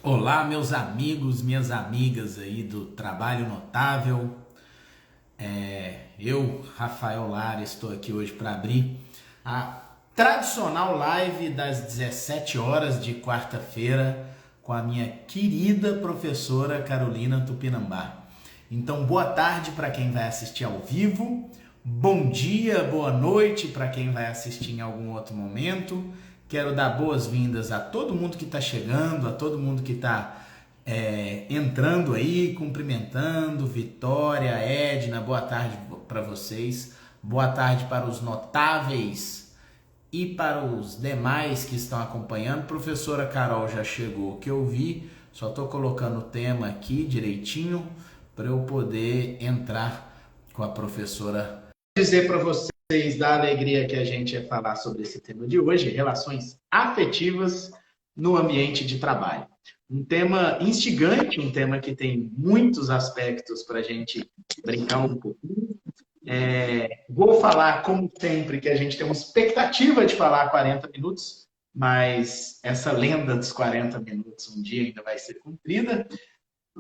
Olá, meus amigos, minhas amigas aí do Trabalho Notável. Eu, Rafael Lara, estou aqui hoje para abrir a tradicional live das 17 horas de quarta-feira com a minha querida professora Carolina Tupinambá. Então, boa tarde para quem vai assistir ao vivo, bom dia, boa noite para quem vai assistir em algum outro momento. Quero dar boas-vindas a todo mundo que está chegando, a todo mundo que está entrando aí, cumprimentando. Vitória, Edna, boa tarde para vocês. Boa tarde para os notáveis e para os demais que estão acompanhando. Professora Carol já chegou, que eu vi. Só estou colocando o tema aqui direitinho para eu poder entrar com a professora. Dizer para vocês da alegria que a gente ia falar sobre esse tema de hoje, relações afetivas no ambiente de trabalho. Um tema instigante, um tema que tem muitos aspectos para a gente brincar um pouquinho. Vou falar, como sempre, que a gente tem uma expectativa de falar 40 minutos, mas essa lenda dos 40 minutos um dia ainda vai ser cumprida.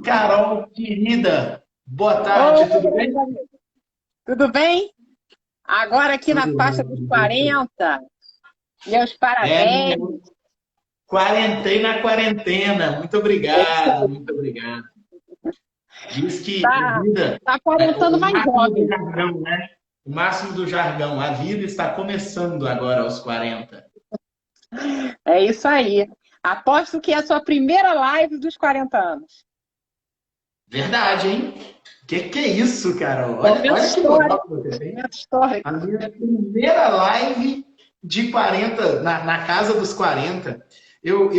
Carol, querida, boa tarde, tudo bem? Tudo bem? Agora aqui na Tudo faixa dos bem. 40, meus É, parabéns. quarentena, quarentena. Muito É isso obrigado, aí. muito obrigado. Diz que a Tá, vida, tá aparentando o mais máximo do jovem. jargão, né? O máximo do jargão. A vida está começando agora aos 40. É isso aí. Aposto que é a sua primeira live dos 40 anos. Verdade, hein? Que é isso, Carol? Momento Olha que moral histórico. que você tem. Momento histórico. A minha primeira live de 40, na casa dos 40. Eu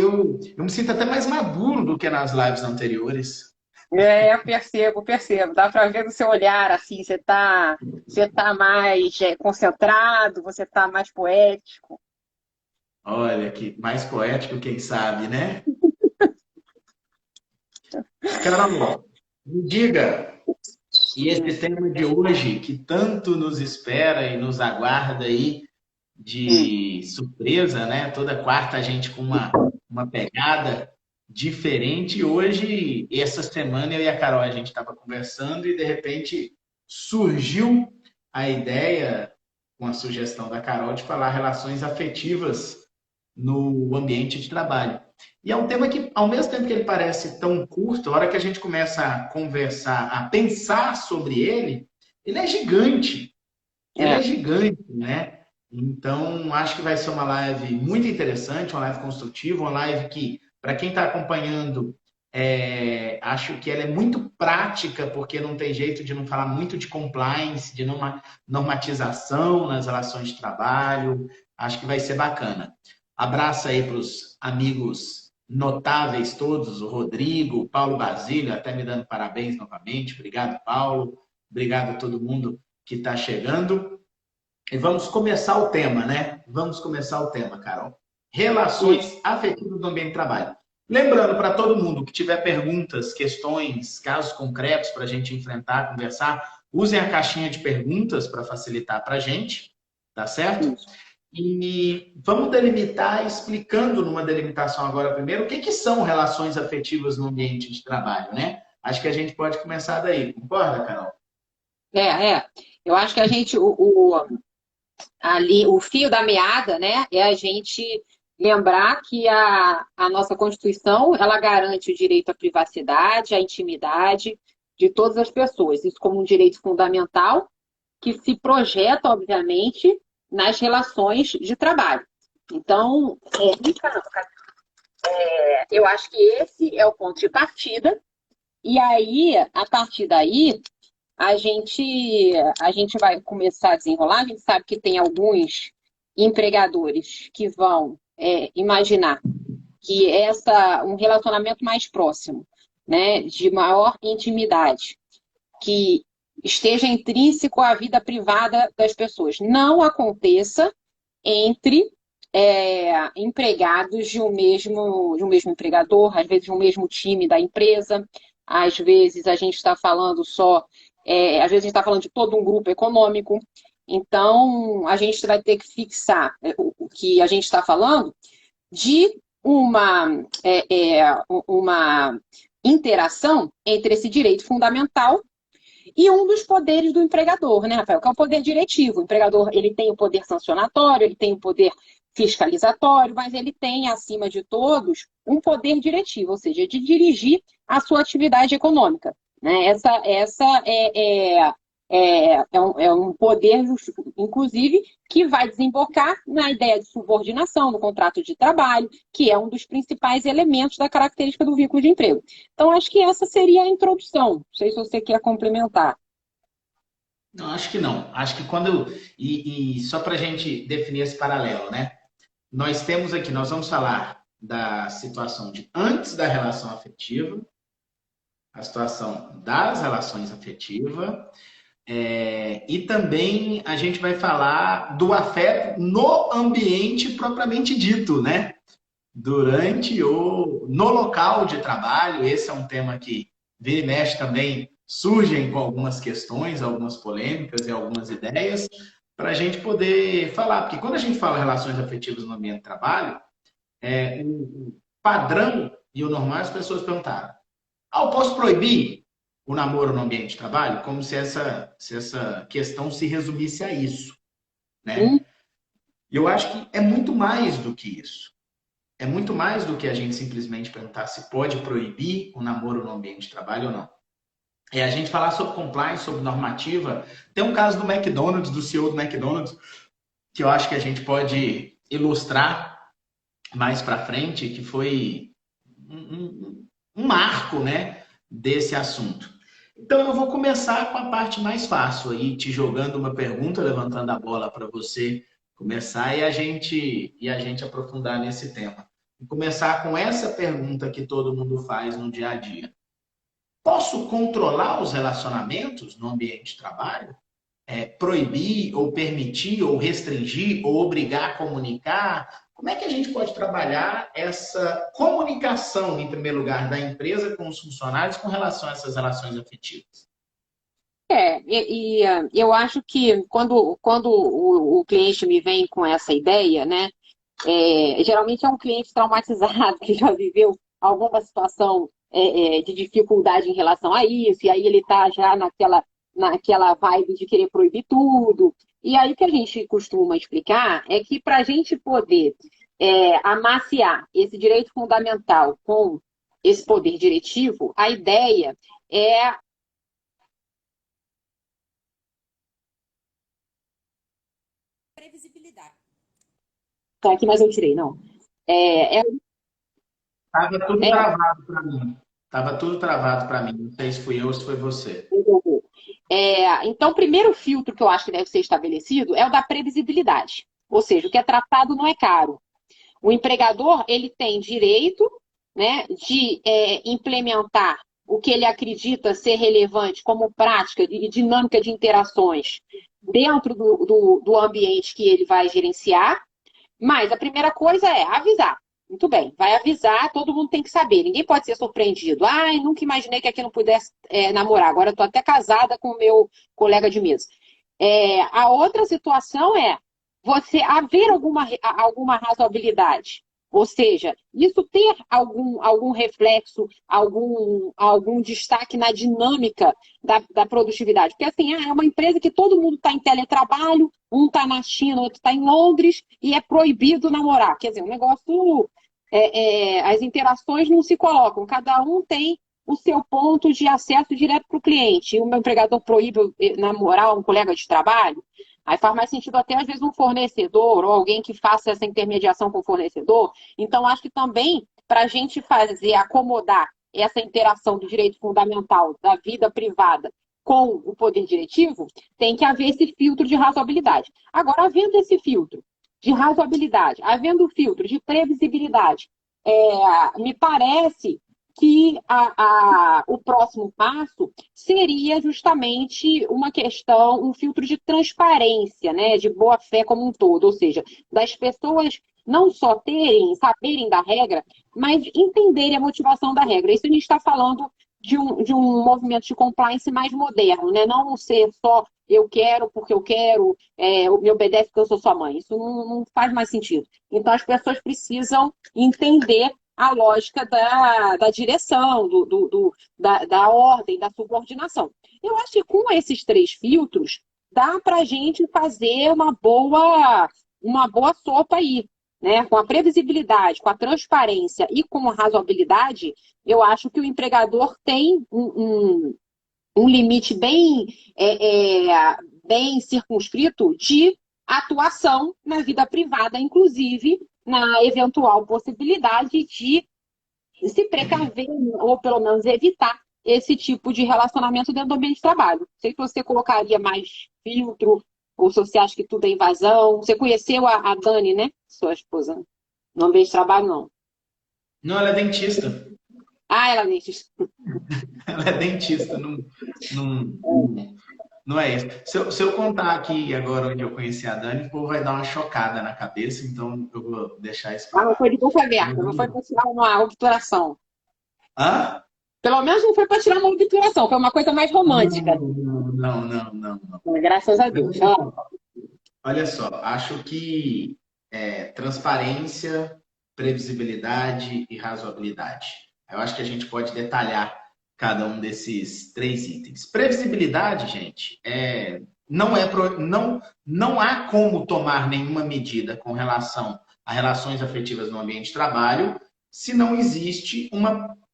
me sinto até mais maduro do que nas lives anteriores. Eu percebo, percebo. Dá para ver no seu olhar, assim, você tá mais concentrado, você tá mais poético. Olha, que mais poético, quem sabe, né? Carol, me diga, e esse tema de hoje, que tanto nos espera e nos aguarda aí Hum. de surpresa, né? Toda quarta a gente com uma pegada diferente. E hoje, essa semana, eu e a Carol, a gente estava conversando e, de repente, surgiu a ideia, com a sugestão da Carol, de falar relações afetivas no ambiente de trabalho. E é um tema que, ao mesmo tempo que ele parece tão curto, a hora que a gente começa a conversar, a pensar sobre ele, ele é gigante. Ele é É. gigante, né? Então, acho que vai ser uma live muito interessante, uma live construtiva, uma live que, para quem está acompanhando, acho que ela é muito prática, porque não tem jeito de não falar muito de compliance, de normatização nas relações de trabalho. Acho que vai ser bacana. Abraço aí para os amigos notáveis todos, o Rodrigo, o Paulo Basílio, até me dando parabéns novamente. Obrigado, Paulo. Obrigado a todo mundo que está chegando. E vamos começar o tema, né? Vamos começar o tema, Carol. Isso. Relações afetivas do ambiente de trabalho. Lembrando para todo mundo que tiver perguntas, questões, casos concretos para a gente enfrentar, conversar, usem a caixinha de perguntas para facilitar para a gente, tá certo? Isso. E vamos delimitar, explicando numa delimitação agora primeiro, o que são relações afetivas no ambiente de trabalho, né? Acho que a gente pode começar daí, concorda, Carol? É. Eu acho que a gente, ali o fio da meada, né, é a gente lembrar que a nossa Constituição ela garante o direito à privacidade, à intimidade de todas as pessoas, isso como um direito fundamental que se projeta, obviamente, nas relações de trabalho. Então, eu acho que esse é o ponto de partida, e aí, a partir daí, a gente, a gente vai começar a desenrolar. A gente sabe que tem alguns empregadores que vão imaginar que um relacionamento mais próximo, né, de maior intimidade, que esteja intrínseco à vida privada das pessoas, não aconteça entre empregados de um mesmo empregador, às vezes de um mesmo time da empresa, às vezes a gente está falando às vezes a gente está falando de todo um grupo econômico. Então, a gente vai ter que fixar o que a gente está falando de uma interação entre esse direito fundamental e um dos poderes do empregador, né, Rafael? Que é o poder diretivo. O empregador, ele tem o poder sancionatório, ele tem o poder fiscalizatório, mas ele tem, acima de todos, um poder diretivo, ou seja, de dirigir a sua atividade econômica. Né? Essa é um poder, inclusive, que vai desembocar na ideia de subordinação no contrato de trabalho, que é um dos principais elementos da característica do vínculo de emprego. Então, acho que essa seria a introdução. Não sei se você quer complementar. Não, acho que não. Acho que quando. E só para a gente definir esse paralelo, né? Nós temos aqui, nós vamos falar da situação de antes da relação afetiva, a situação das relações afetivas, e também a gente vai falar do afeto no ambiente propriamente dito, né? No local de trabalho. Esse é um tema que vira e mexe também, surgem com algumas questões, algumas polêmicas e algumas ideias, para a gente poder falar. Porque quando a gente fala relações afetivas no ambiente de trabalho, o padrão e o normal as pessoas perguntaram: eu posso proibir o namoro no ambiente de trabalho? Como se essa questão se resumisse a isso, né? E eu acho que é muito mais do que isso. É muito mais do que a gente simplesmente perguntar se pode proibir o namoro no ambiente de trabalho ou não. É a gente falar sobre compliance, sobre normativa. Tem um caso do McDonald's, do CEO do McDonald's, que eu acho que a gente pode ilustrar mais para frente, que foi um marco, né, desse assunto. Então eu vou começar com a parte mais fácil aí, te jogando uma pergunta, levantando a bola para você começar e a gente aprofundar nesse tema. Vou começar com essa pergunta que todo mundo faz no dia a dia. Posso controlar os relacionamentos no ambiente de trabalho? Proibir, ou permitir, ou restringir, ou obrigar a comunicar? Como é que a gente pode trabalhar essa comunicação, em primeiro lugar, da empresa com os funcionários com relação a essas relações afetivas? Eu acho que quando o cliente me vem com essa ideia, né, geralmente é um cliente traumatizado que já viveu alguma situação de dificuldade em relação a isso, e aí ele está já naquela vibe de querer proibir tudo. E aí o que a gente costuma explicar é que para a gente poder amaciar esse direito fundamental com esse poder diretivo, a ideia é previsibilidade. Tá aqui, mas eu tirei, não. É, é, Tava tudo é, travado para mim. Tava tudo travado para mim. Não sei se fui eu ou se foi você. então, o primeiro filtro que eu acho que deve ser estabelecido é o da previsibilidade. Ou seja, o que é tratado não é caro. O empregador, ele tem direito, né, de implementar o que ele acredita ser relevante como prática e dinâmica de interações dentro do ambiente que ele vai gerenciar, mas a primeira coisa é avisar. Muito bem, vai avisar, todo mundo tem que saber, ninguém pode ser surpreendido. Ai, nunca imaginei que aqui não pudesse namorar, agora estou até casada com o meu colega de mesa. A outra situação é você haver alguma razoabilidade. Ou seja, isso ter algum reflexo, algum destaque na dinâmica da produtividade. Porque assim, é uma empresa que todo mundo está em teletrabalho, um está na China, outro está em Londres, e é proibido namorar. Quer dizer, um negócio. As interações não se colocam, cada um tem o seu ponto de acesso direto para o cliente. O meu empregador proíbe namorar um colega de trabalho, aí faz mais sentido até, às vezes, um fornecedor ou alguém que faça essa intermediação com o fornecedor. Então, acho que também, para a gente fazer, acomodar essa interação do direito fundamental da vida privada com o poder diretivo, tem que haver esse filtro de razoabilidade. Agora, havendo esse filtro de razoabilidade, havendo o filtro de previsibilidade, me parece que o próximo passo seria justamente uma questão, um filtro de transparência, né, de boa-fé como um todo, ou seja, das pessoas não só saberem da regra, mas entenderem a motivação da regra. Isso a gente está falando de um movimento de compliance mais moderno, né? Não ser só eu quero porque eu quero, me obedece porque eu sou sua mãe. Isso não faz mais sentido. Então, as pessoas precisam entender a lógica da direção, da ordem, da subordinação. Eu acho que com esses 3 filtros, dá para a gente fazer uma boa sopa aí. Né? Com a previsibilidade, com a transparência e com a razoabilidade, eu acho que o empregador tem um limite bem circunscrito de atuação na vida privada, inclusive na eventual possibilidade de se precaver ou pelo menos evitar esse tipo de relacionamento dentro do ambiente de trabalho. Não sei se você colocaria mais filtro ou se você acha que tudo é invasão. Você conheceu a Dani, né? Sua esposa. No ambiente de trabalho, não. Não, ela é dentista. Ah, ela nem. Ela é dentista, não é isso. Se eu contar aqui agora onde eu conheci a Dani, o povo vai dar uma chocada na cabeça, então eu vou deixar isso para Ah, não lá. foi de boca aberta, não foi para tirar uma obturação. Hã? Pelo menos não foi para tirar uma obturação, foi uma coisa mais romântica. Não. Graças a Deus. Olha só, acho que transparência, previsibilidade e razoabilidade. Eu acho que a gente pode detalhar cada um desses 3 itens. Previsibilidade, gente, não há como tomar nenhuma medida com relação a relações afetivas no ambiente de trabalho se não existe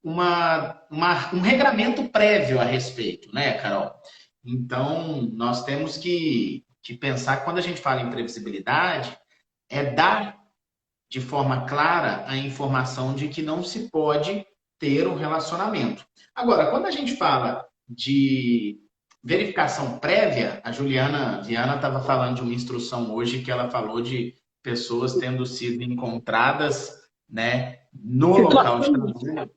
um regramento prévio a respeito, né, Carol? Então, nós temos que pensar que quando a gente fala em previsibilidade, é dar de forma clara a informação de que não se pode ter um relacionamento. Agora, quando a gente fala de verificação prévia, a Juliana Viana estava falando de uma instrução hoje que ela falou de pessoas tendo sido encontradas, né, no local de trabalho,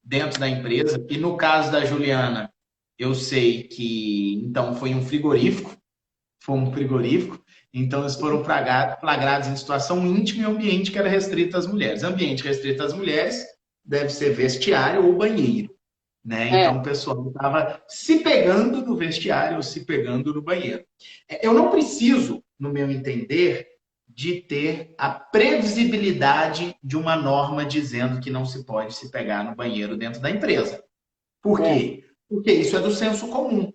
dentro da empresa. E no caso da Juliana, eu sei que então foi um frigorífico, então eles foram flagrados em situação íntima e ambiente que era restrito às mulheres. Ambiente restrito às mulheres deve ser vestiário ou banheiro, né? Então o pessoal estava se pegando no vestiário ou se pegando no banheiro. Eu não preciso, no meu entender, de ter a previsibilidade de uma norma dizendo que não se pode se pegar no banheiro dentro da empresa. Por quê? Porque isso é do senso comum,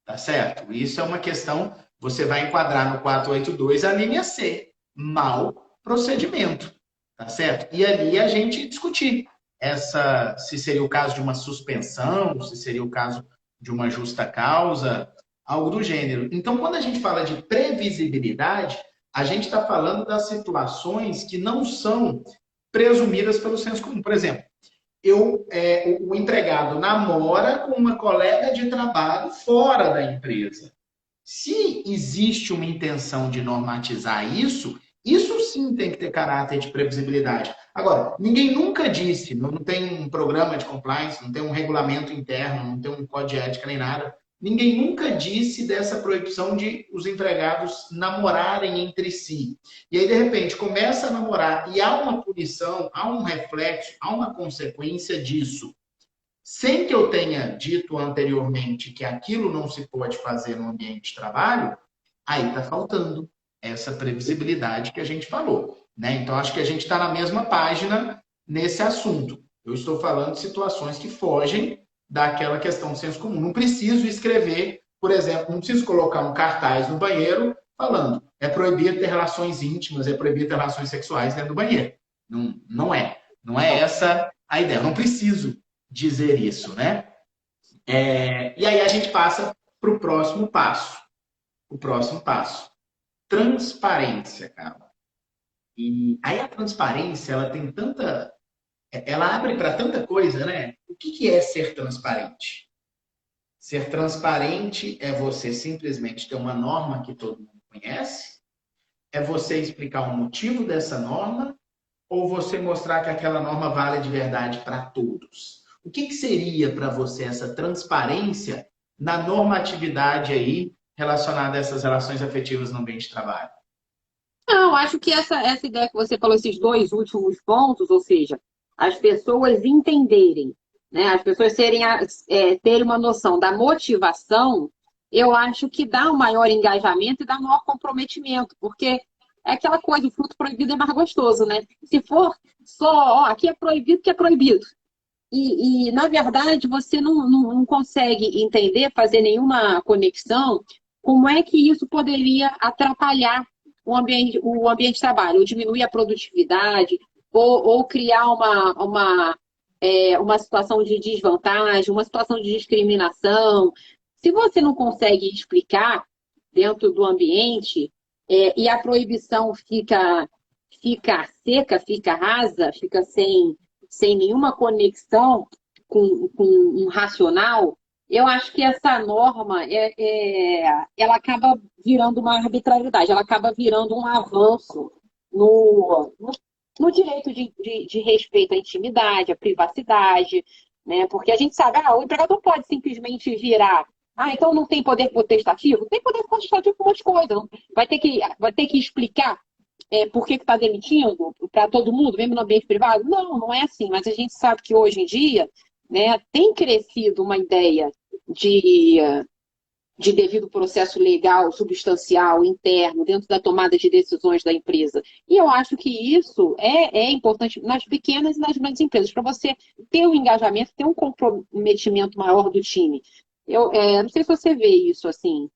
tá certo? Isso é uma questão, você vai enquadrar no 482 a linha C, mau procedimento, tá certo? E ali a gente discutir se seria o caso de uma suspensão, se seria o caso de uma justa causa, algo do gênero. Então, quando a gente fala de previsibilidade, a gente está falando das situações que não são presumidas pelo senso comum. Por exemplo, o empregado namora com uma colega de trabalho fora da empresa. Se existe uma intenção de normatizar isso, isso sim tem que ter caráter de previsibilidade. Agora, ninguém nunca disse, não tem um programa de compliance, não tem um regulamento interno, não tem um código de ética nem nada. Ninguém nunca disse dessa proibição de os empregados namorarem entre si. E aí, de repente, começa a namorar e há uma punição, há um reflexo, há uma consequência disso. Sem que eu tenha dito anteriormente que aquilo não se pode fazer no ambiente de trabalho, aí está faltando essa previsibilidade que a gente falou, né? Então, acho que a gente está na mesma página nesse assunto. Eu estou falando de situações que fogem daquela questão do senso comum. Não preciso escrever, por exemplo, não preciso colocar um cartaz no banheiro falando é proibido ter relações íntimas, é proibido ter relações sexuais dentro do banheiro. Não é. Não é essa a ideia. Eu não preciso dizer isso, né? E aí a gente passa para o próximo passo. O próximo passo. Transparência, cara. E aí a transparência, ela tem tanta... Ela abre para tanta coisa, né? O que é ser transparente? Ser transparente é você simplesmente ter uma norma que todo mundo conhece? É você explicar o motivo dessa norma? Ou você mostrar que aquela norma vale de verdade para todos? O que seria para você essa transparência na normatividade aí relacionada a essas relações afetivas no ambiente de trabalho? Não, acho que essa ideia que você falou, esses 2 últimos pontos, ou seja, as pessoas entenderem, né, as pessoas terem uma noção da motivação, eu acho que dá um maior engajamento e dá um maior comprometimento, porque é aquela coisa, o fruto proibido é mais gostoso, né? Se for só, ó, aqui é proibido, que é proibido. Na verdade, você não consegue entender, fazer nenhuma conexão, como é que isso poderia atrapalhar o ambiente de trabalho, ou diminuir a produtividade, ou criar uma situação de desvantagem, uma situação de discriminação. Se você não consegue explicar dentro do ambiente, e a proibição fica seca, fica rasa, fica sem nenhuma conexão com um racional, eu acho que essa norma ela acaba virando uma arbitrariedade, ela acaba virando um avanço no direito de respeito à intimidade, à privacidade, né? Porque a gente sabe, o empregador pode simplesmente virar. Então não tem poder potestativo? Tem poder potestativo com um monte de coisa. Vai ter que explicar por que está demitindo para todo mundo, mesmo no ambiente privado? Não, não é assim. Mas a gente sabe que hoje em dia, né, tem crescido uma ideia de, de devido processo legal, substancial, interno, dentro da tomada de decisões da empresa. E eu acho que isso é importante nas pequenas e nas grandes empresas, para você ter um engajamento, ter um comprometimento maior do time. Eu não sei se você vê isso assim,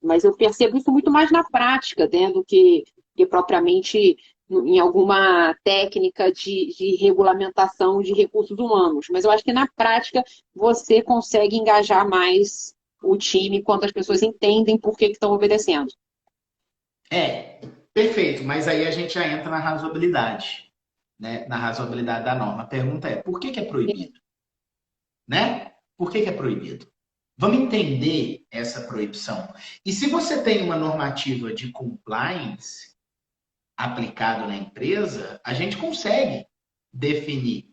mas eu percebo isso muito mais na prática, né, do que propriamente em alguma técnica de regulamentação de recursos humanos. Mas eu acho que na prática você consegue engajar mais o time quando as pessoas entendem por que estão obedecendo. Perfeito, mas aí a gente já entra na razoabilidade, né? Na razoabilidade da norma. A pergunta é, por que é proibido? Né? Por que é proibido? Vamos entender essa proibição. E se você tem uma normativa de compliance aplicado na empresa, a gente consegue definir.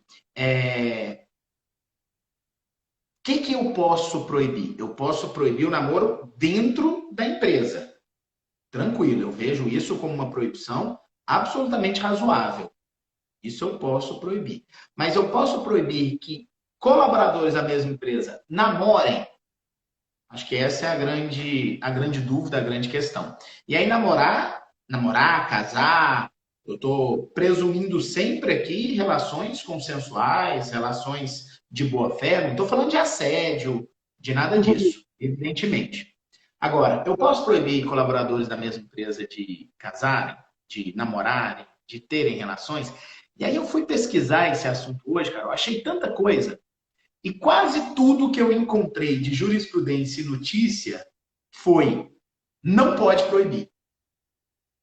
O que eu posso proibir? Eu posso proibir o namoro dentro da empresa. Tranquilo, eu vejo isso como uma proibição absolutamente razoável. Isso eu posso proibir. Mas eu posso proibir que colaboradores da mesma empresa namorem? Acho que essa é a grande dúvida, a grande questão. E aí namorar, casar, eu estou presumindo sempre aqui relações consensuais, relações de boa fé, não estou falando de assédio, de nada disso, evidentemente. Agora, eu posso proibir colaboradores da mesma empresa de casarem, de namorarem, de terem relações? E aí eu fui pesquisar esse assunto hoje, cara, eu achei tanta coisa. E quase tudo que eu encontrei de jurisprudência e notícia foi: não pode proibir.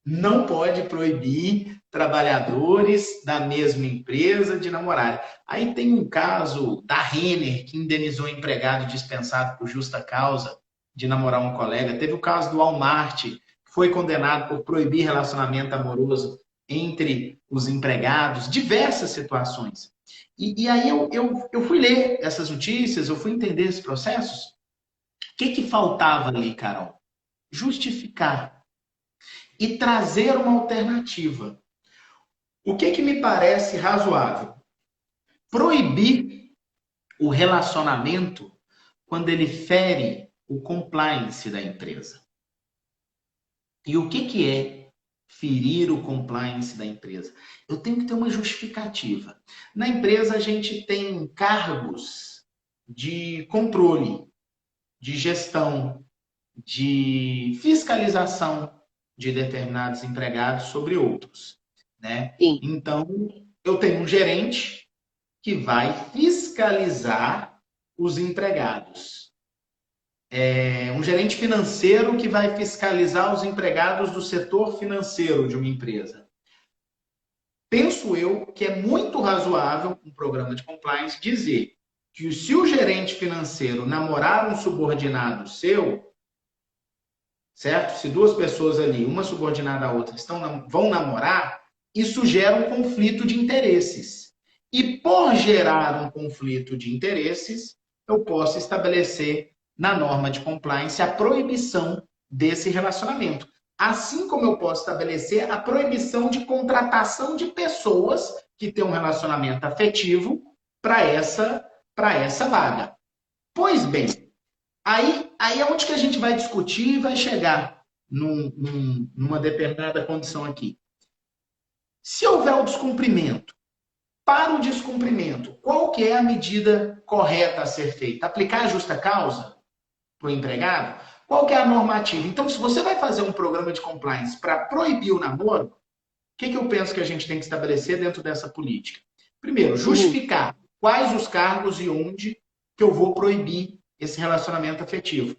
Não pode proibir trabalhadores da mesma empresa de namorar. Aí tem um caso da Renner, que indenizou um empregado dispensado por justa causa de namorar um colega. Teve o caso do Walmart, que foi condenado por proibir relacionamento amoroso entre os empregados. Diversas situações. E aí eu fui ler essas notícias, eu fui entender esses processos. O que faltava ali, Carol? Justificar e trazer uma alternativa. O que me parece razoável? Proibir o relacionamento quando ele fere o compliance da empresa. E o que é ferir o compliance da empresa? Eu tenho que ter uma justificativa. Na empresa, a gente tem cargos de controle, de gestão, de fiscalização de determinados empregados sobre outros, né? Sim. Então, eu tenho um gerente que vai fiscalizar os empregados. Um gerente financeiro que vai fiscalizar os empregados do setor financeiro de uma empresa. Penso eu que é muito razoável um programa de compliance dizer que se o gerente financeiro namorar um subordinado seu, certo? Se duas pessoas ali, uma subordinada à outra, vão namorar, isso gera um conflito de interesses. E por gerar um conflito de interesses, eu posso estabelecer na norma de compliance a proibição desse relacionamento. Assim como eu posso estabelecer a proibição de contratação de pessoas que têm um relacionamento afetivo para essa vaga. Pois bem, aí aí é onde que a gente vai discutir e vai chegar numa determinada condição aqui. Se houver o descumprimento, para o descumprimento, qual que é a medida correta a ser feita? Aplicar a justa causa para o empregado? Qual que é a normativa? Então, se você vai fazer um programa de compliance para proibir o namoro, o que eu penso que a gente tem que estabelecer dentro dessa política? Primeiro, justificar quais os cargos e onde que eu vou proibir esse relacionamento afetivo.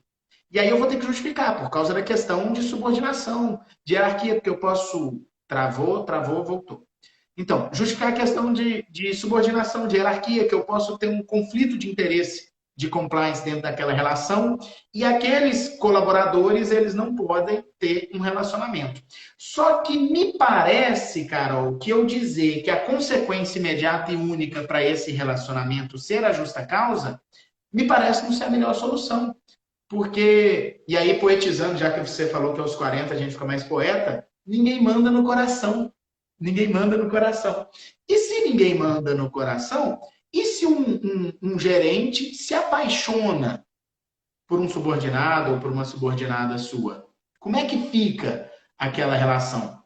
E aí eu vou ter que justificar, por causa da questão de subordinação, de hierarquia, porque eu posso... Travou, voltou. Então, justificar a questão de subordinação, de hierarquia, que eu posso ter um conflito de interesse de compliance dentro daquela relação, e aqueles colaboradores, eles não podem ter um relacionamento. Só que me parece, Carol, que eu dizer que a consequência imediata e única para esse relacionamento ser a justa causa, me parece não ser a melhor solução. Porque, e aí poetizando, já que você falou que aos 40 a gente fica mais poeta, ninguém manda no coração. Ninguém manda no coração. E se ninguém manda no coração, e se um gerente se apaixona por um subordinado ou por uma subordinada sua? Como é que fica aquela relação?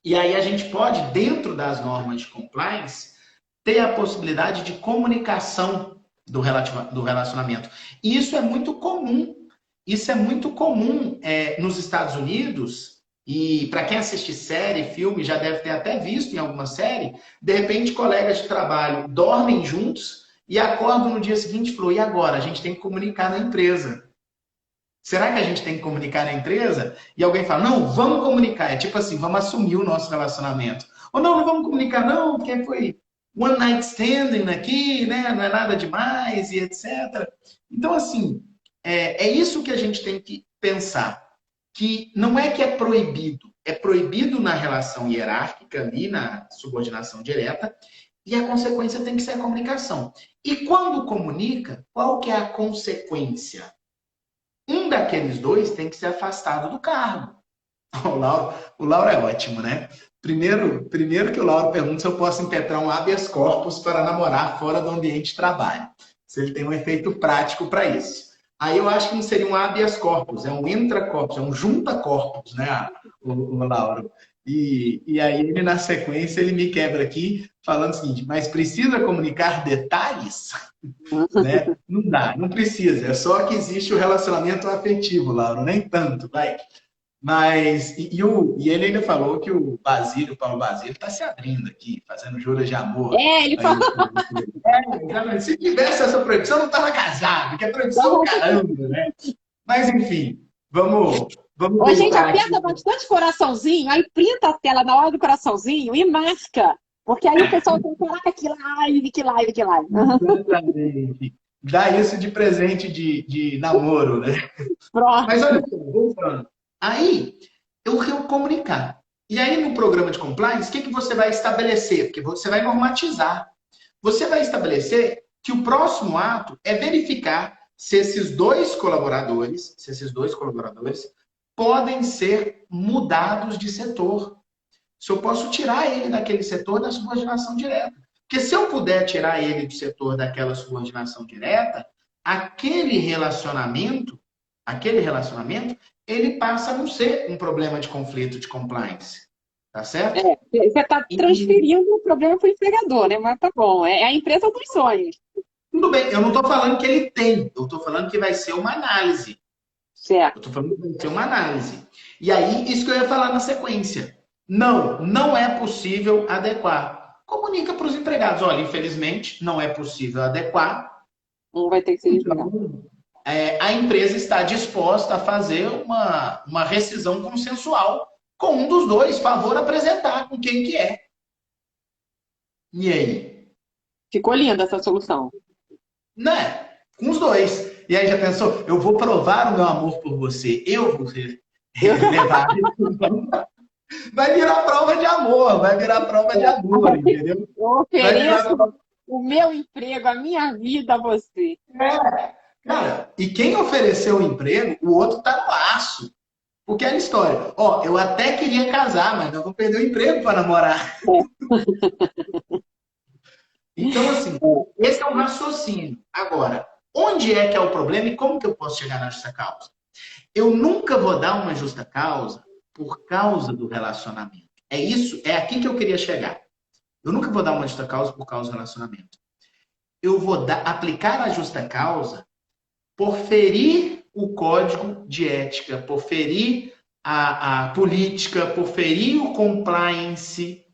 E aí a gente pode, dentro das normas de compliance, ter a possibilidade de comunicação do relacionamento. E isso é muito comum. Isso é muito comum nos Estados Unidos. E para quem assiste série, filme, já deve ter até visto em alguma série, de repente colegas de trabalho dormem juntos e acordam no dia seguinte e falam, e agora? A gente tem que comunicar na empresa. Será que a gente tem que comunicar na empresa? E alguém fala, não, vamos comunicar. É tipo assim, vamos assumir o nosso relacionamento. Ou não, não vamos comunicar não, porque foi one night standing aqui, né? Não é nada demais e etc. Então, assim, é isso que a gente tem que pensar. Que não é que é proibido na relação hierárquica, ali na subordinação direta, e a consequência tem que ser a comunicação. E quando comunica, qual que é a consequência? Um daqueles dois tem que ser afastado do cargo. O Lauro é ótimo, né? Primeiro que o Lauro pergunta se eu posso impetrar um habeas corpus para namorar fora do ambiente de trabalho. Se ele tem um efeito prático para isso. Aí eu acho que não seria um habeas corpus, é um intracorpus, é um junta-corpus, né, o Lauro? E aí ele, na sequência, ele me quebra aqui, falando o seguinte, mas precisa comunicar detalhes? Né? Não dá, não precisa, é só que existe o relacionamento afetivo, Lauro, nem tanto, vai. Mas, e ele ainda falou que o Paulo Basílio, está se abrindo aqui, fazendo juras de amor. Ele falou. Se tivesse essa proibição, não estava casado, que é proibição caramba, né? Mas, enfim, vamos a gente aperta bastante coraçãozinho, aí printa a tela na hora do coraçãozinho e marca. Porque aí o pessoal tem que falar que live. Exatamente. Dá isso de presente de namoro, né? Pronto. Mas olha só, voltando. Aí, eu quero comunicar. E aí, no programa de compliance, o que você vai estabelecer? Porque você vai normatizar. Você vai estabelecer que o próximo ato é verificar se esses dois colaboradores podem ser mudados de setor. Se eu posso tirar ele daquele setor da subordinação direta. Porque se eu puder tirar ele do setor daquela subordinação direta, aquele relacionamento, ele passa a não ser um problema de conflito de compliance. Tá certo? Você está transferindo o problema para o empregador, né? Mas tá bom. É a empresa dos sonhos. Tudo bem, eu não estou falando que ele tem, eu estou falando que vai ser uma análise. Certo. Eu estou falando que vai ser uma análise. E aí, isso que eu ia falar na sequência. Não é possível adequar. Comunica para os empregados, olha, infelizmente, não é possível adequar. Um vai ter que ser desligado. A empresa está disposta a fazer uma rescisão consensual com um dos dois, favor apresentar com quem que é. E aí? Ficou linda essa solução. Né? Com os dois. E aí já pensou? Eu vou provar o meu amor por você. Eu vou levar. Vai virar prova de amor. Entendeu? Eu ofereço o meu emprego, a minha vida a você. Cara, e quem ofereceu o emprego, o outro tá no laço. Porque é a história. Eu até queria casar, mas eu vou perder o emprego para namorar. Então, assim, esse é um raciocínio. Agora, Onde é que é o problema e como que eu posso chegar na justa causa? Eu nunca vou dar uma justa causa por causa do relacionamento. É isso, é aqui que eu queria chegar. Eu nunca vou dar uma justa causa por causa do relacionamento. Eu vou aplicar a justa causa por ferir o código de ética, por ferir a política, por ferir o compliance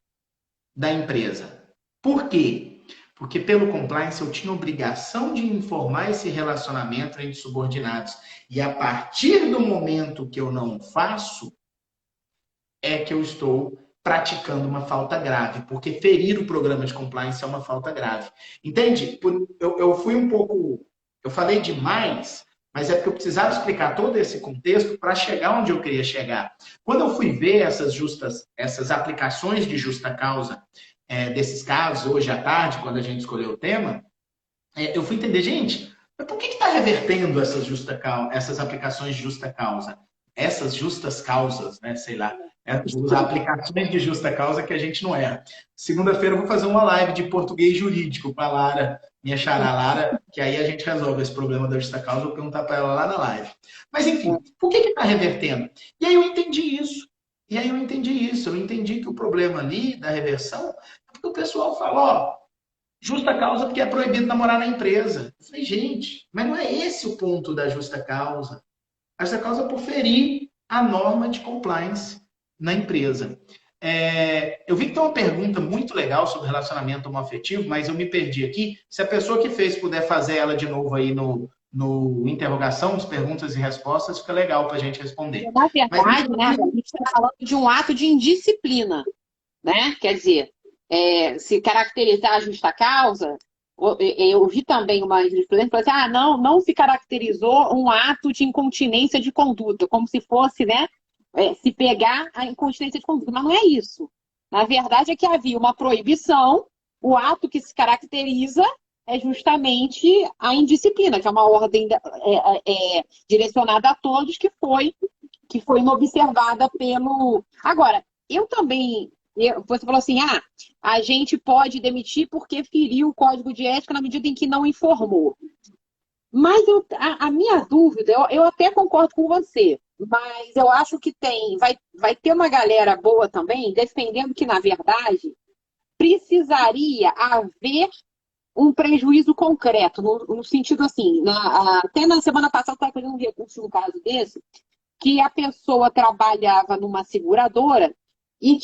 da empresa. Por quê? Porque pelo compliance eu tinha obrigação de informar esse relacionamento entre subordinados. E a partir do momento que eu não faço, é que eu estou praticando uma falta grave, porque ferir o programa de compliance é uma falta grave. Entende? Eu fui um pouco. Eu falei demais, mas é porque eu precisava explicar todo esse contexto para chegar onde eu queria chegar. Quando eu fui ver essas aplicações de justa causa desses casos, hoje à tarde, quando a gente escolheu o tema, eu fui entender, gente, mas por que está revertendo essas aplicações de justa causa? Essas justas causas, né? Sei lá. As aplicações de justa causa que a gente não erra. Segunda-feira eu vou fazer uma live de português jurídico para a Lara, minha xará Lara, que aí a gente resolve esse problema da justa causa, vou perguntar para ela lá na live. Mas enfim, por que está revertendo? E aí eu entendi isso. Eu entendi que o problema ali da reversão é porque o pessoal fala, ó, justa causa porque é proibido namorar na empresa. Eu falei, gente, mas não é esse o ponto da justa causa. A justa causa é por ferir a norma de compliance na empresa. Eu vi que tem uma pergunta muito legal sobre relacionamento homoafetivo, mas eu me perdi aqui. Se a pessoa que fez puder fazer ela de novo aí no interrogação, as perguntas e respostas, fica legal para a gente responder. Na verdade, né, a gente está falando de um ato de indisciplina, né? Quer dizer, se caracterizar a justa causa, eu vi também uma jurisprudência que falou assim, não se caracterizou um ato de incontinência de conduta, como se fosse, né, se pegar a incontinência de conduta, mas não é isso. Na verdade é que havia uma proibição, o ato que se caracteriza é justamente a indisciplina, que é uma ordem direcionada a todos que foi inobservada pelo... Agora, eu também... Você falou assim, a gente pode demitir porque feriu o código de ética na medida em que não informou. Mas a minha dúvida, eu até concordo com você, mas eu acho que vai ter uma galera boa também defendendo que, na verdade, precisaria haver um prejuízo concreto, no sentido assim, até na semana passada eu estava fazendo um recurso no caso desse, que a pessoa trabalhava numa seguradora e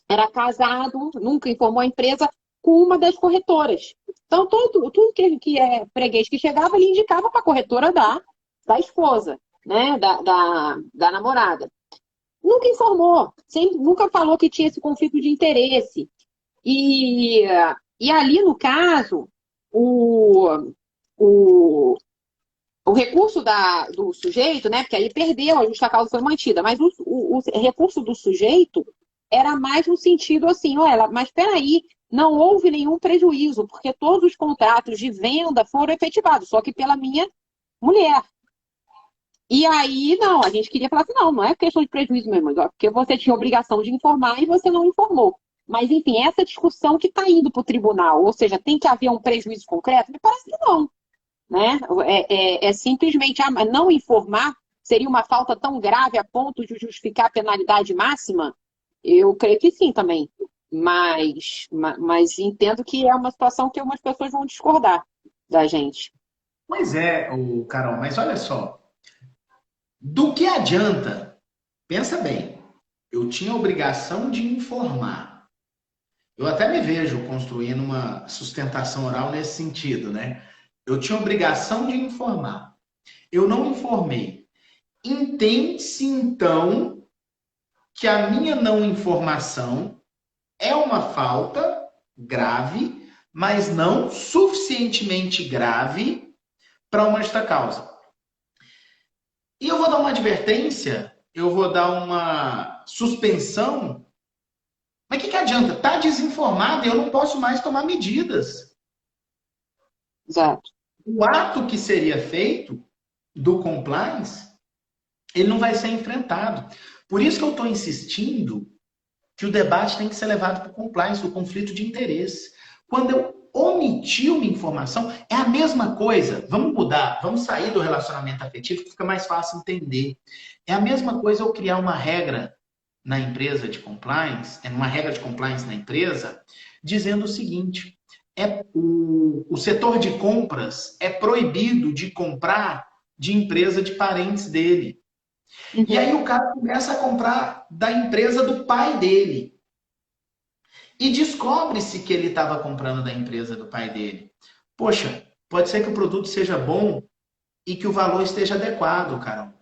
era casado, nunca informou a empresa, com uma das corretoras. Então, tudo que é freguês que chegava, ele indicava para a corretora da esposa, né? Da namorada. Nunca informou, nunca falou que tinha esse conflito de interesse. E ali, no caso, o recurso do sujeito, né? Porque aí perdeu, a justa causa foi mantida, mas o recurso do sujeito era mais no sentido assim, olha, mas espera aí, não houve nenhum prejuízo, porque todos os contratos de venda foram efetivados, só que pela minha mulher. E aí, não, a gente queria falar assim, não é questão de prejuízo mesmo, porque você tinha obrigação de informar e você não informou. Mas, enfim, essa discussão que está indo para o tribunal, ou seja, tem que haver um prejuízo concreto? Me parece que não. Né? Simplesmente não informar seria uma falta tão grave a ponto de justificar a penalidade máxima? Eu creio que sim também. Mas entendo que é uma situação que algumas pessoas vão discordar da gente. Pois é, Carol, mas olha só. Do que adianta? Pensa bem. Eu tinha a obrigação de informar. Eu até me vejo construindo uma sustentação oral nesse sentido, né? Eu tinha obrigação de informar. Eu não informei. Entende-se, então, que a minha não informação é uma falta grave, mas não suficientemente grave para uma justa causa. E eu vou dar uma advertência, eu vou dar uma suspensão. Mas o que adianta? Está desinformado e eu não posso mais tomar medidas. Exato. O ato que seria feito do compliance, ele não vai ser enfrentado. Por isso que eu estou insistindo que o debate tem que ser levado para o compliance, o conflito de interesse. Quando eu omitir uma informação é a mesma coisa. Vamos mudar, vamos sair do relacionamento afetivo que fica mais fácil entender. É a mesma coisa eu criar uma regra na empresa de compliance, uma regra de compliance na empresa, dizendo o seguinte: o setor de compras é proibido de comprar de empresa de parentes dele. E aí o cara começa a comprar da empresa do pai dele. E descobre-se que ele estava comprando da empresa do pai dele. Poxa, pode ser que o produto seja bom e que o valor esteja adequado, cara.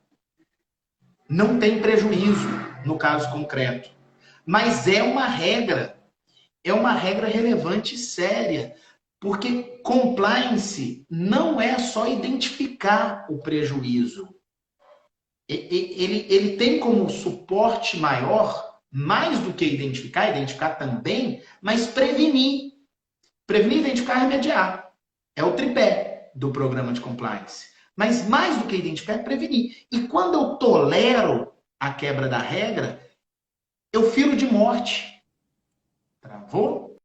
Não tem prejuízo no caso concreto. Mas é uma regra relevante e séria. Porque compliance não é só identificar o prejuízo. Ele tem como suporte maior, mais do que identificar também, mas prevenir. Prevenir, identificar e remediar. É o tripé do programa de compliance. Mas mais do que identificar é prevenir. E quando eu tolero a quebra da regra, eu firo de morte. Travou?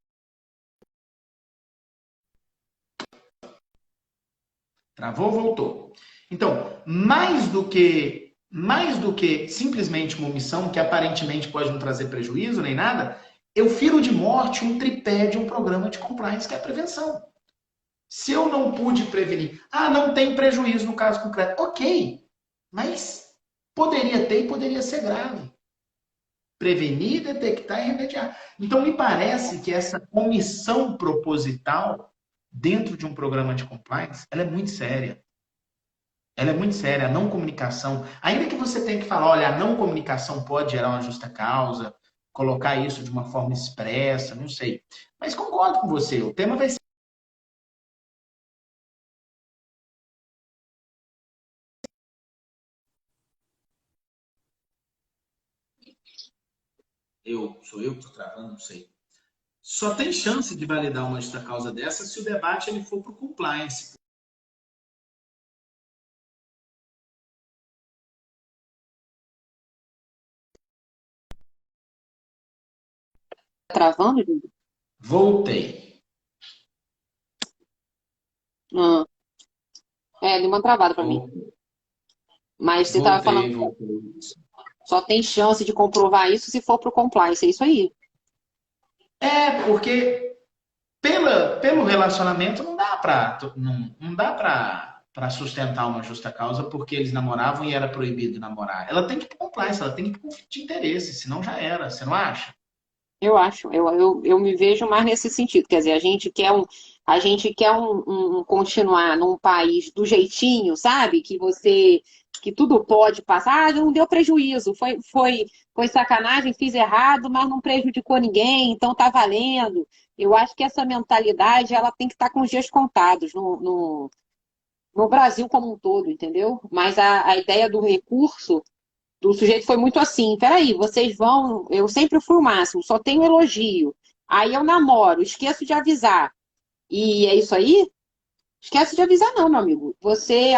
Travou, voltou. Então, mais do que simplesmente uma omissão que aparentemente pode não trazer prejuízo nem nada, eu firo de morte um tripé de um programa de compliance que é a prevenção. Se eu não pude prevenir, não tem prejuízo no caso concreto. Ok, mas poderia ter e poderia ser grave. Prevenir, detectar e remediar. Então, me parece que essa omissão proposital dentro de um programa de compliance, ela é muito séria. Ela é muito séria, a não comunicação. Ainda que você tenha que falar, olha, a não comunicação pode gerar uma justa causa, colocar isso de uma forma expressa, não sei. Mas concordo com você, o tema vai ser. Sou eu que estou travando, não sei. Só tem chance de validar uma justa causa dessa se o debate ele for para o compliance. Travando, Júlio? Voltei. Ah, deu uma travada para mim. Mas você estava falando, Voltei. só tem chance de comprovar isso se for para o compliance, é isso aí. Porque pelo relacionamento não dá para sustentar uma justa causa porque eles namoravam e era proibido namorar. Ela tem que ir para compliance, ela tem que ir para conflito de interesse, senão já era, você não acha? Eu acho, eu me vejo mais nesse sentido. Quer dizer, a gente quer continuar num país do jeitinho, sabe? Que tudo pode passar, não deu prejuízo, foi sacanagem, fiz errado, mas não prejudicou ninguém, então tá valendo. Eu acho que essa mentalidade, ela tem que estar com os dias contados no Brasil como um todo, entendeu? Mas a ideia do recurso do sujeito foi muito assim, peraí, vocês vão, eu sempre fui o máximo, só tenho elogio. Aí eu namoro, esqueço de avisar. E é isso aí? Esquece de avisar não, meu amigo. Você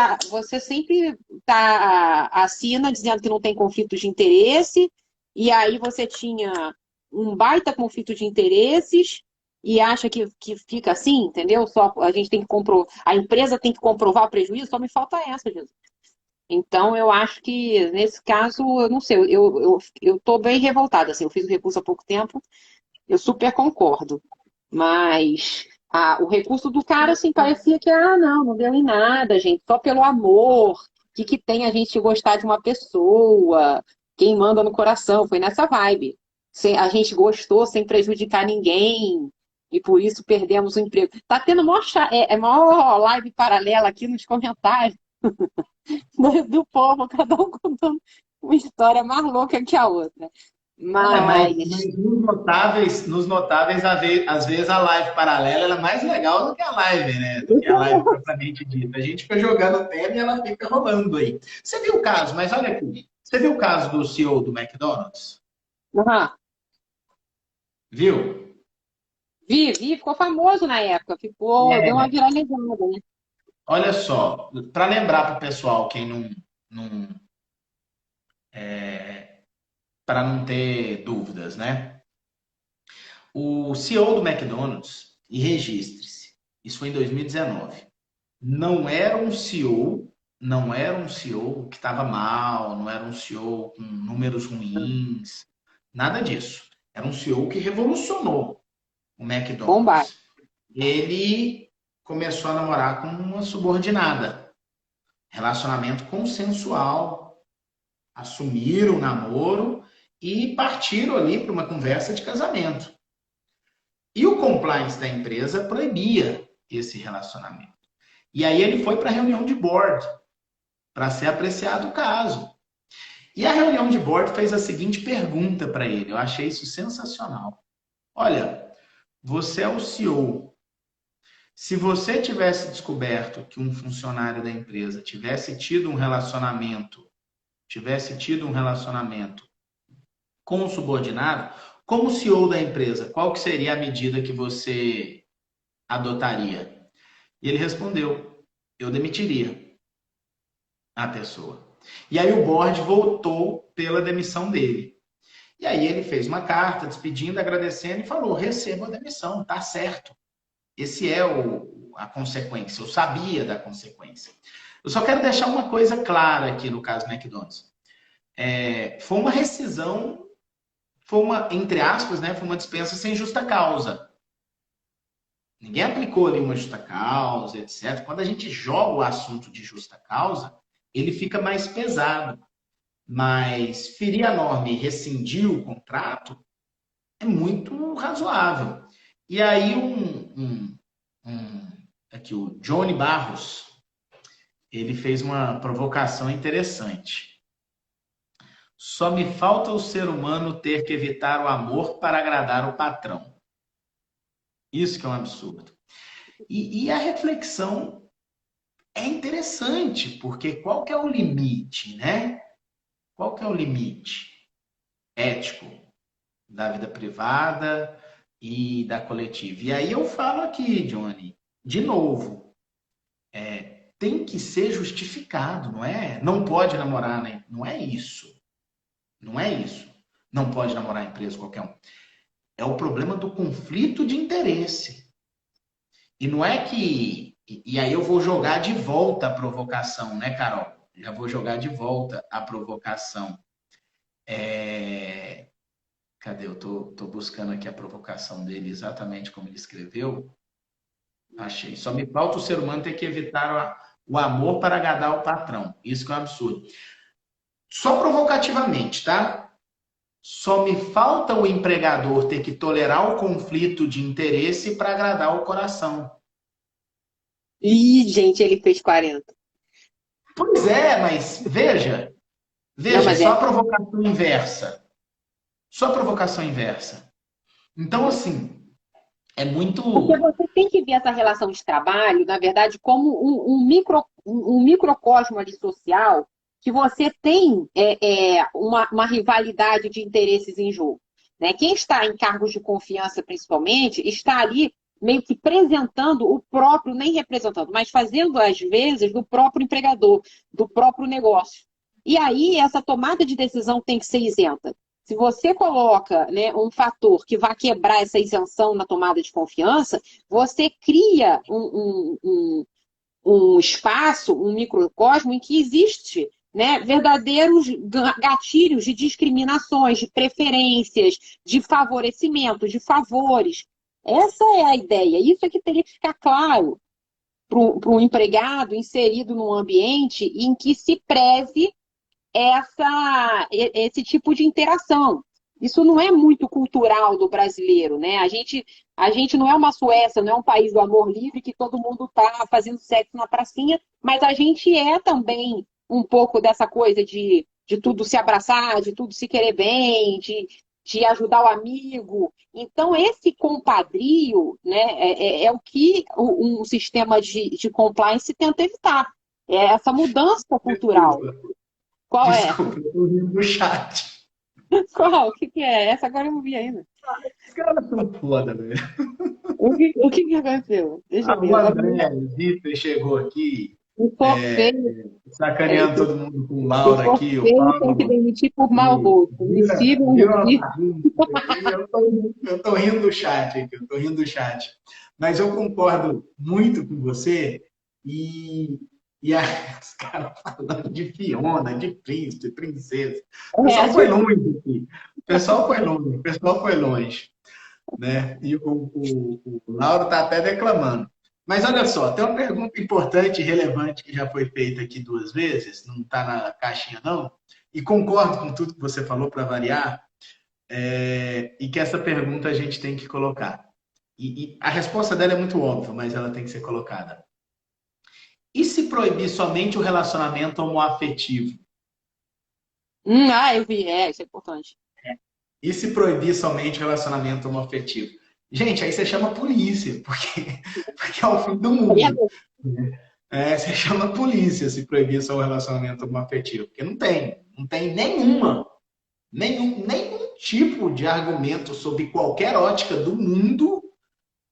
sempre assina dizendo que não tem conflito de interesse, e aí você tinha um baita conflito de interesses e acha que fica assim, entendeu? Só a gente tem que comprovar, a empresa tem que comprovar prejuízo, só me falta essa, Jesus. Então, eu acho que, nesse caso, eu não sei, eu tô bem revoltada, assim, eu fiz o recurso há pouco tempo, eu super concordo, mas o recurso do cara, assim, parecia que, não deu em nada, gente, só pelo amor, que tem a gente gostar de uma pessoa, quem manda no coração, foi nessa vibe. A gente gostou sem prejudicar ninguém, e por isso perdemos o emprego. Tá tendo maior live paralela aqui nos comentários, do povo, cada um contando uma história mais louca que a outra. Mas Mas nos notáveis, às vezes a live paralela ela é mais legal do que a live, né? Do que a live propriamente dita. A gente fica jogando o tema e ela fica rolando aí. Você viu o caso, mas olha aqui. Você viu o caso do CEO do McDonald's? uhum. Viu? Ficou famoso na época, deu uma viralizada, né? Olha só, para lembrar para o pessoal, quem não para não ter dúvidas, né? O CEO do McDonald's, e registre-se. Isso foi em 2019. Não era um CEO, não era um CEO que estava mal, não era um CEO com números ruins, nada disso. Era um CEO que revolucionou o Bombar. McDonald's. Ele começou a namorar com uma subordinada. Relacionamento consensual, assumiram o namoro e partiram ali para uma conversa de casamento. E o compliance da empresa proibia esse relacionamento. E aí ele foi para a reunião de board para ser apreciado o caso. E a reunião de board fez a seguinte pergunta para ele. Eu achei isso sensacional. Olha, você é o CEO. Se você tivesse descoberto que um funcionário da empresa tivesse tido um relacionamento com o subordinado, como CEO da empresa, qual que seria a medida que você adotaria? E ele respondeu: eu demitiria a pessoa. E aí o board votou pela demissão dele. E aí ele fez uma carta despedindo, agradecendo e falou: receba a demissão, tá certo. Esse é a consequência. Eu sabia da consequência. Eu só quero deixar uma coisa clara aqui no caso McDonald's. Foi uma rescisão, foi uma, entre aspas, né, foi uma dispensa sem justa causa. Ninguém aplicou ali uma justa causa, etc. Quando a gente joga o assunto de justa causa, ele fica mais pesado. Mas ferir a norma e rescindir o contrato é muito razoável. E aí aqui o Johnny Barros, ele fez uma provocação interessante. Só me falta o ser humano ter que evitar o amor para agradar o patrão. Isso que é um absurdo. E a reflexão é interessante, porque qual que é o limite, né? Qual que é o limite ético da vida privada e da coletiva? E aí eu falo aqui, Johnny, de novo, tem que ser justificado, não é? Não pode namorar, né? Não é isso. Não é isso. Não pode namorar em empresa qualquer um. É o problema do conflito de interesse. E não é que. E aí eu vou jogar de volta a provocação, né, Carol? Já vou jogar de volta a provocação. Cadê? Eu tô buscando aqui a provocação dele exatamente como ele escreveu. Achei. Só me falta o ser humano ter que evitar o amor para agradar o patrão. Isso que é um absurdo. Só provocativamente, tá? Só me falta o empregador ter que tolerar o conflito de interesse para agradar o coração. Ih, gente, ele fez 40. Pois é, mas veja, Não, veja, mas só é. a provocação inversa. Só a provocação inversa. Então, assim, é Porque muito. você tem que ver essa relação de trabalho, na verdade, como um microcosmo ali social, que você tem uma rivalidade de interesses em jogo. Né? Quem está em cargos de confiança, principalmente, está ali meio que representando o próprio, nem representando, mas fazendo, às vezes, do próprio empregador, do próprio negócio. E aí, essa tomada de decisão tem que ser isenta. Se você coloca, né, um fator que vai quebrar essa isenção na tomada de confiança, você cria um espaço, um microcosmo em que existe, né, verdadeiros gatilhos de discriminações, de preferências, de favorecimento, de favores. Essa é a ideia. Isso é que teria que ficar claro para o empregado inserido num ambiente em que se preze esse tipo de interação. Isso não é muito cultural do brasileiro, né? A gente não é uma Suécia, não é um país do amor livre que todo mundo está fazendo sexo na pracinha, mas a gente é também um pouco dessa coisa de tudo se abraçar, de tudo se querer bem, de ajudar o amigo. Então, esse compadrio, né, é o que um sistema de compliance tenta evitar. É essa mudança cultural. Desculpa, Qual é? desculpa, eu tô rindo do chat. Qual? O que que é? Essa agora eu não vi ainda. Os caras são foda, velho. O que que aconteceu? Deixa eu ver. O Agora... André Vitor chegou aqui Se for feio, Sacaneando todo mundo com o se Laura for aqui, o feio, tem que Paulo. demitir por mau gosto. Vira, Impossível vira uma mentir. bagunça. E eu tô rindo do chat aqui, eu tô rindo do chat. Mas eu concordo muito com você e os caras falando de Fiona, de príncipe, princesa. O pessoal foi longe aqui. O pessoal foi longe, né? E o Lauro está até declamando. Mas olha só, tem uma pergunta importante e relevante que já foi feita aqui 2 vezes, não está na caixinha não, e concordo com tudo que você falou para variar, e que essa pergunta a gente tem que colocar. E a resposta dela é muito óbvia, mas ela tem que ser colocada. E se proibir somente o relacionamento homoafetivo? Eu vi, isso é importante. E se proibir somente o relacionamento homoafetivo? Gente, aí você chama a polícia, porque é o fim do mundo. Você chama a polícia se proibir só o relacionamento homoafetivo, porque não tem nenhum tipo de argumento sob qualquer ótica do mundo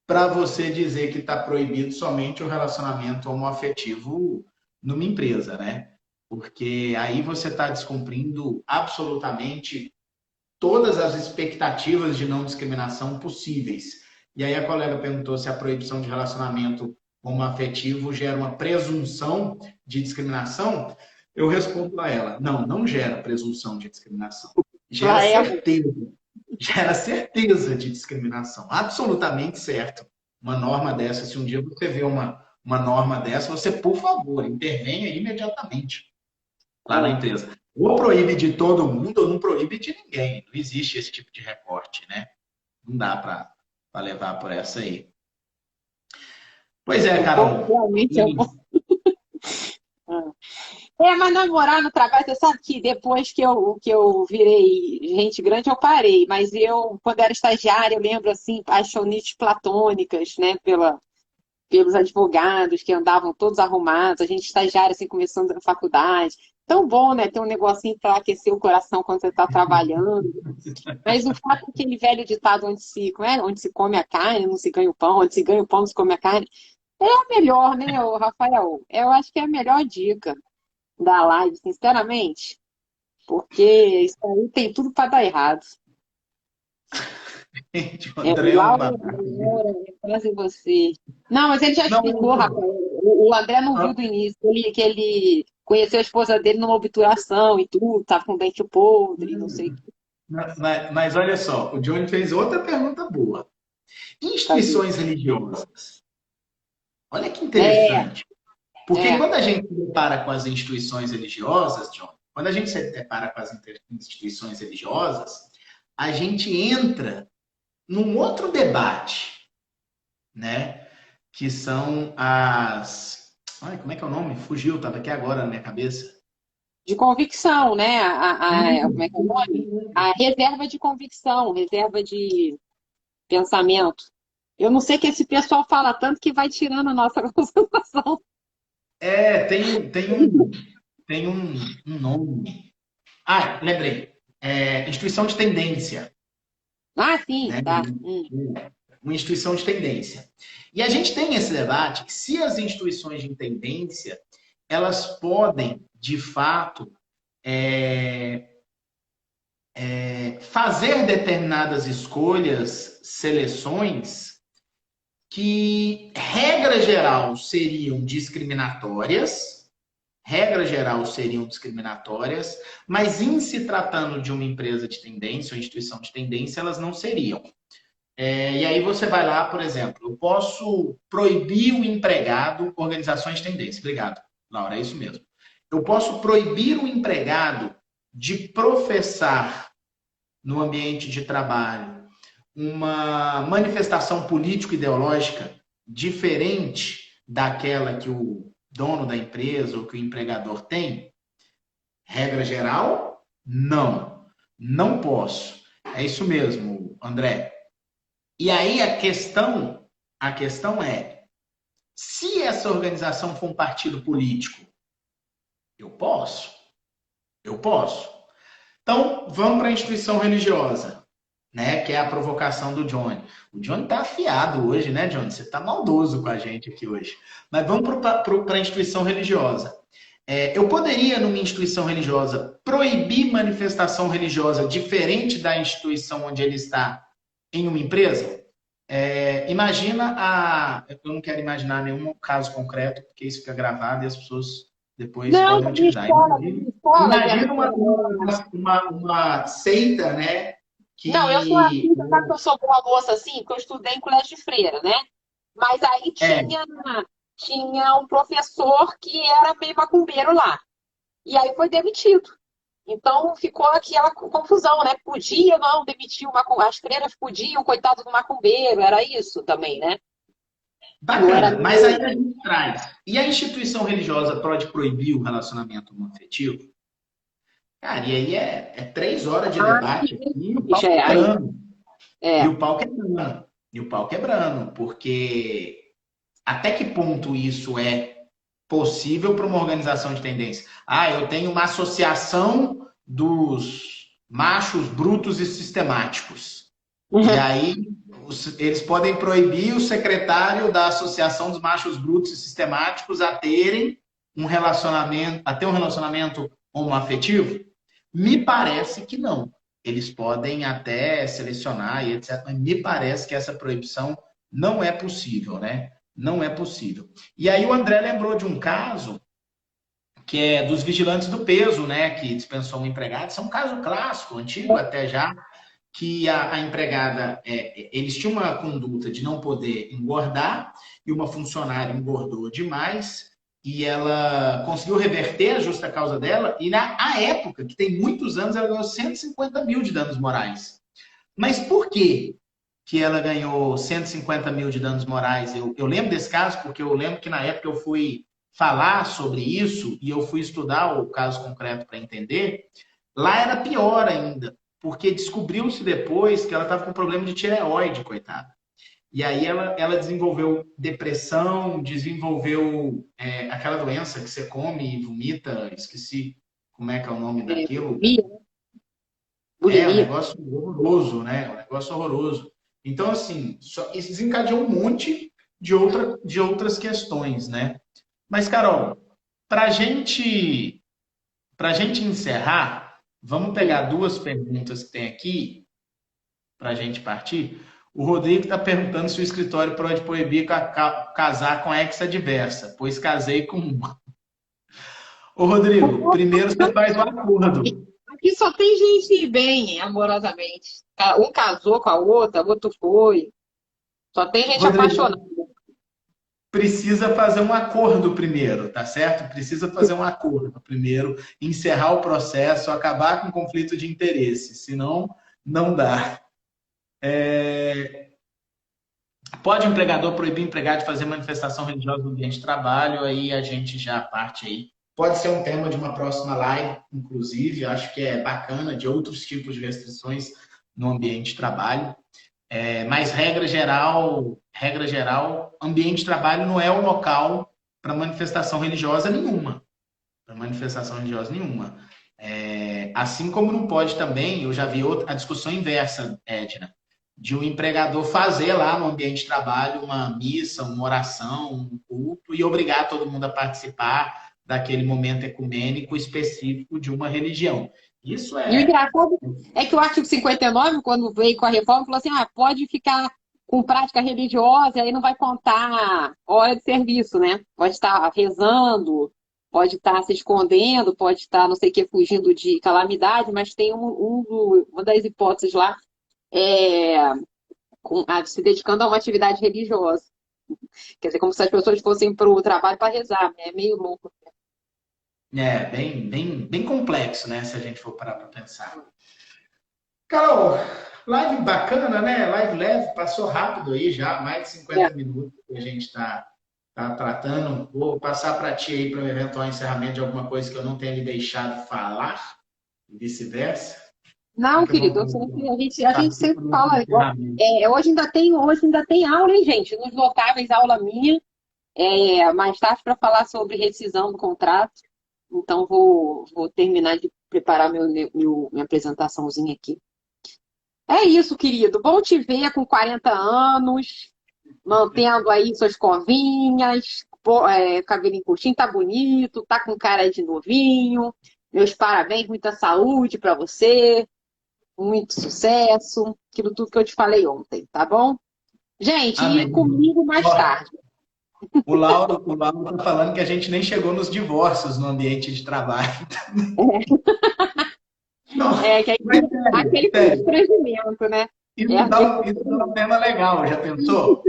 para você dizer que está proibido somente o relacionamento homoafetivo numa empresa, né? Porque aí você está descumprindo absolutamente todas as expectativas de não discriminação possíveis. E aí a colega perguntou se a proibição de relacionamento homoafetivo gera uma presunção de discriminação. Eu respondo a ela, não gera presunção de discriminação. Gera certeza. Gera certeza de discriminação. Absolutamente certo. Uma norma dessa, se um dia você vê uma norma dessa, você, por favor, intervenha imediatamente lá na empresa. Ou proíbe de todo mundo ou não proíbe de ninguém. Não existe esse tipo de recorte, né? Não dá para levar por essa aí. Pois é, Carol. Realmente é bom. Mas namorar no trabalho, você sabe que depois que eu virei gente grande, eu parei. Mas eu, quando era estagiária, eu lembro, assim, paixonites platônicas, né, pelos advogados que andavam todos arrumados, a gente estagiária, assim, começando a faculdade. Tão bom, né, ter um negocinho para aquecer o coração quando você está trabalhando. Mas o fato é aquele velho ditado onde se come a carne, não se ganha o pão, onde se ganha o pão, não se come a carne. É a melhor, né, Rafael? Eu acho que é a melhor dica da live, sinceramente, porque isso aí tem tudo para dar errado. Gente, o André é um Laura, babaca. é quase você. Não, mas ele já explicou, Rafael. O André não viu do início, que ele conheceu a esposa dele numa obturação e tudo, tava com dente podre, não sei o que. Mas olha só, o Johnny fez outra pergunta boa. Instituições religiosas. Olha que interessante. Porque quando a gente se depara com as instituições religiosas, John, quando a gente se depara com as instituições religiosas, a gente entra num outro debate, né? Que são as... Ai, como é que é o nome? Fugiu, estava aqui agora na minha cabeça. De convicção, né? Como é que é o nome? A reserva de convicção, reserva de pensamento. Eu não sei que esse pessoal fala tanto que vai tirando a nossa concentração. Tem um nome. Ah, lembrei. Instituição de tendência. Ah, sim, Né? tá. Uma instituição de tendência. E a gente tem esse debate que se as instituições de tendência, elas podem, de fato, fazer determinadas escolhas, seleções, que, regra geral seriam discriminatórias, mas em se tratando de uma empresa de tendência ou instituição de tendência, elas não seriam. E aí você vai lá, por exemplo, eu posso proibir o empregado, organizações de tendência. Obrigado, Laura, é isso mesmo. Eu posso proibir o empregado de professar no ambiente de trabalho uma manifestação político-ideológica diferente daquela que o dono da empresa ou que o empregador tem? Regra geral, não. Não posso. É isso mesmo, André. E aí a questão é, se essa organização for um partido político, eu posso. Então, vamos para a instituição religiosa. né? Que é a provocação do Johnny. O Johnny tá afiado hoje, né, Johnny? Você tá maldoso com a gente aqui hoje. Mas vamos para a instituição religiosa. Eu poderia, numa instituição religiosa, proibir manifestação religiosa diferente da instituição onde ele está em uma empresa? Imagina a. Eu não quero imaginar nenhum caso concreto, porque isso fica gravado e as pessoas depois Não, podem da minha utilizar. escola, da minha escola, Imagina uma seita, né? não, eu sou Que. assim, você sabe que eu sou boa moça assim, porque eu estudei em colégio de freira, né? Mas aí É, tinha um professor que era meio macumbeiro lá. E aí foi demitido. Então ficou aquela confusão, né? Podia não demitir as freiras podiam, coitado do macumbeiro, era isso também, né? Não era bacana, mas aí a gente traz. E a instituição religiosa pode proibir o relacionamento homoafetivo? Cara, e aí é 3 horas de debate aqui, e o pau aí, quebrando. E é, o pau quebrando. E o pau quebrando, porque até que ponto isso é possível para uma organização de tendência? Ah, eu tenho uma associação dos machos brutos e sistemáticos. E aí eles podem proibir o secretário da Associação dos Machos Brutos e Sistemáticos a ter um relacionamento homoafetivo? Me parece que não. Eles podem até selecionar e etc, mas me parece que essa proibição não é possível, né? Não é possível. E aí o André lembrou de um caso que é dos vigilantes do peso, né? Que dispensou um empregado. Isso é um caso clássico, antigo até já, que a empregada, eles tinham uma conduta de não poder engordar e uma funcionária engordou demais e ela conseguiu reverter a justa causa dela e na época, que tem muitos anos, ela ganhou 150 mil de danos morais. Mas por quê que ela ganhou 150 mil de danos morais? Eu lembro desse caso porque eu lembro que na época eu fui falar sobre isso e eu fui estudar o caso concreto para entender. Lá era pior ainda, porque descobriu-se depois que ela estava com problema de tireoide, coitada. E aí ela desenvolveu depressão, desenvolveu aquela doença que você come e vomita, esqueci como é que é o nome daquilo. bulimia, É um bulimia. negócio horroroso, né? Um negócio horroroso. Então, assim, isso desencadeou um monte de outras questões, né? Mas, Carol, para gente encerrar, vamos pegar duas perguntas que tem aqui para a gente partir. O Rodrigo está perguntando se o escritório pode proibir casar com ex-adversa, pois casei com uma. Ô, Rodrigo, primeiro você faz um acordo. Aqui só tem gente bem, amorosamente. Um casou com a outra, o outro foi. Só tem gente Rodrigo, apaixonada. precisa fazer um acordo primeiro, tá certo? Precisa fazer um acordo primeiro, encerrar o processo, acabar com o conflito de interesse, senão não dá. Pode o empregador proibir o empregado de fazer manifestação religiosa no ambiente de trabalho? Aí a gente já parte aí. Pode ser um tema de uma próxima live, inclusive, acho que é bacana, de outros tipos de restrições no ambiente de trabalho. Mas regra geral, ambiente de trabalho não é o local para manifestação religiosa nenhuma. Para manifestação religiosa nenhuma. Assim como não pode também, eu já vi a discussão inversa, Edna, de um empregador fazer lá no ambiente de trabalho uma missa, uma oração, um culto e obrigar todo mundo a participar daquele momento ecumênico específico de uma religião. Isso E o é. engraçado é que o artigo 59, quando veio com a reforma, falou assim: pode ficar com prática religiosa, aí não vai contar hora de serviço, né? Pode estar rezando, pode estar se escondendo, pode estar, não sei o que, fugindo de calamidade, mas tem uma das hipóteses lá, é, se dedicando a uma atividade religiosa. Quer dizer, como se as pessoas fossem para o trabalho para rezar, né? É meio louco. Bem complexo, né? Se a gente for parar para pensar. Carol, live bacana, né? Live leve, passou rápido aí já, mais de É. 50 minutos que a gente tá tratando. Vou passar para ti aí para o eventual encerramento de alguma coisa que eu não tenha lhe deixado falar, e vice-versa. Não, Fica à querido, vontade. a gente sempre Participa do fala igual. encerramento. Hoje ainda tem aula, hein, gente? Nos lotáveis, aula minha. Mais tarde para falar sobre rescisão do contrato. Então, vou terminar de preparar minha apresentaçãozinha aqui. É isso, querido. Bom te ver com 40 anos, mantendo aí suas corvinhas, cabelinho curtinho, tá bonito, tá com cara de novinho. Meus parabéns, muita saúde para você, muito sucesso, aquilo tudo que eu te falei ontem, tá bom? Gente, e Amém. comigo mais Ó, tarde. o Lauro tá falando que a gente nem chegou nos divórcios no ambiente de trabalho. Não, É, que aí, mas sério, aquele sério. constrangimento, né? É aquele Isso dá um tema legal, já pensou?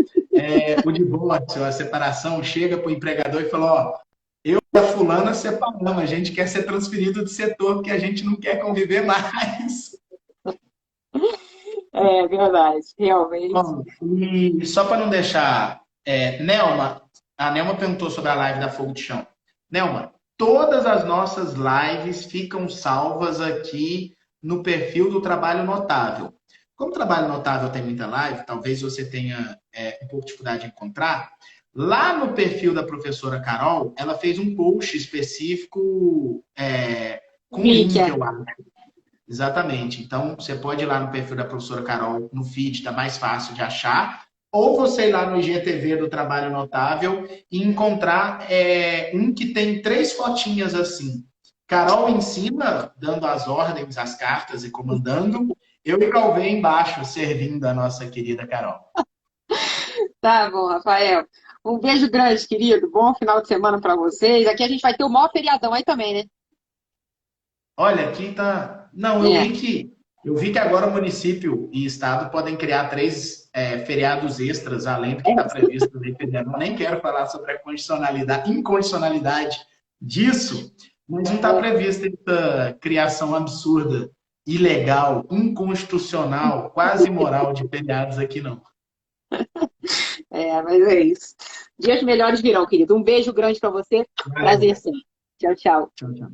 O divórcio, a separação, chega para o empregador e fala, ó, eu e a fulana separamos, a gente quer ser transferido de setor porque a gente não quer conviver mais. É verdade, realmente. Bom, e só para não deixar, Nelma, a Nelma perguntou sobre a live da Fogo de Chão. Nelma, todas as nossas lives ficam salvas aqui no perfil do Trabalho Notável. Como o Trabalho Notável tem muita live, talvez você tenha um pouco de dificuldade em encontrar. Lá no perfil da professora Carol, ela fez um post específico com Link, link, é. eu acho. Exatamente. Então, você pode ir lá no perfil da professora Carol, no feed, está mais fácil de achar. Ou você ir lá no IGTV do Trabalho Notável e encontrar um que tem 3 fotinhas assim. Carol em cima, dando as ordens, as cartas e comandando. Eu e Calvê embaixo, servindo a nossa querida Carol. Tá bom, Rafael. Um beijo grande, querido. Bom final de semana para vocês. Aqui a gente vai ter o maior feriadão aí também, né? Olha, aqui tá. Não, eu É. vi que agora o município e estado podem criar 3 feriados extras, além do que está previsto na lei federal. Nem quero falar sobre a incondicionalidade disso, mas não está prevista essa criação absurda, ilegal, inconstitucional, quase imoral de feriados aqui, não. Mas é isso. Dias melhores virão, querido. Um beijo grande para você. Prazer Valeu. sim. Tchau, tchau. Tchau, tchau.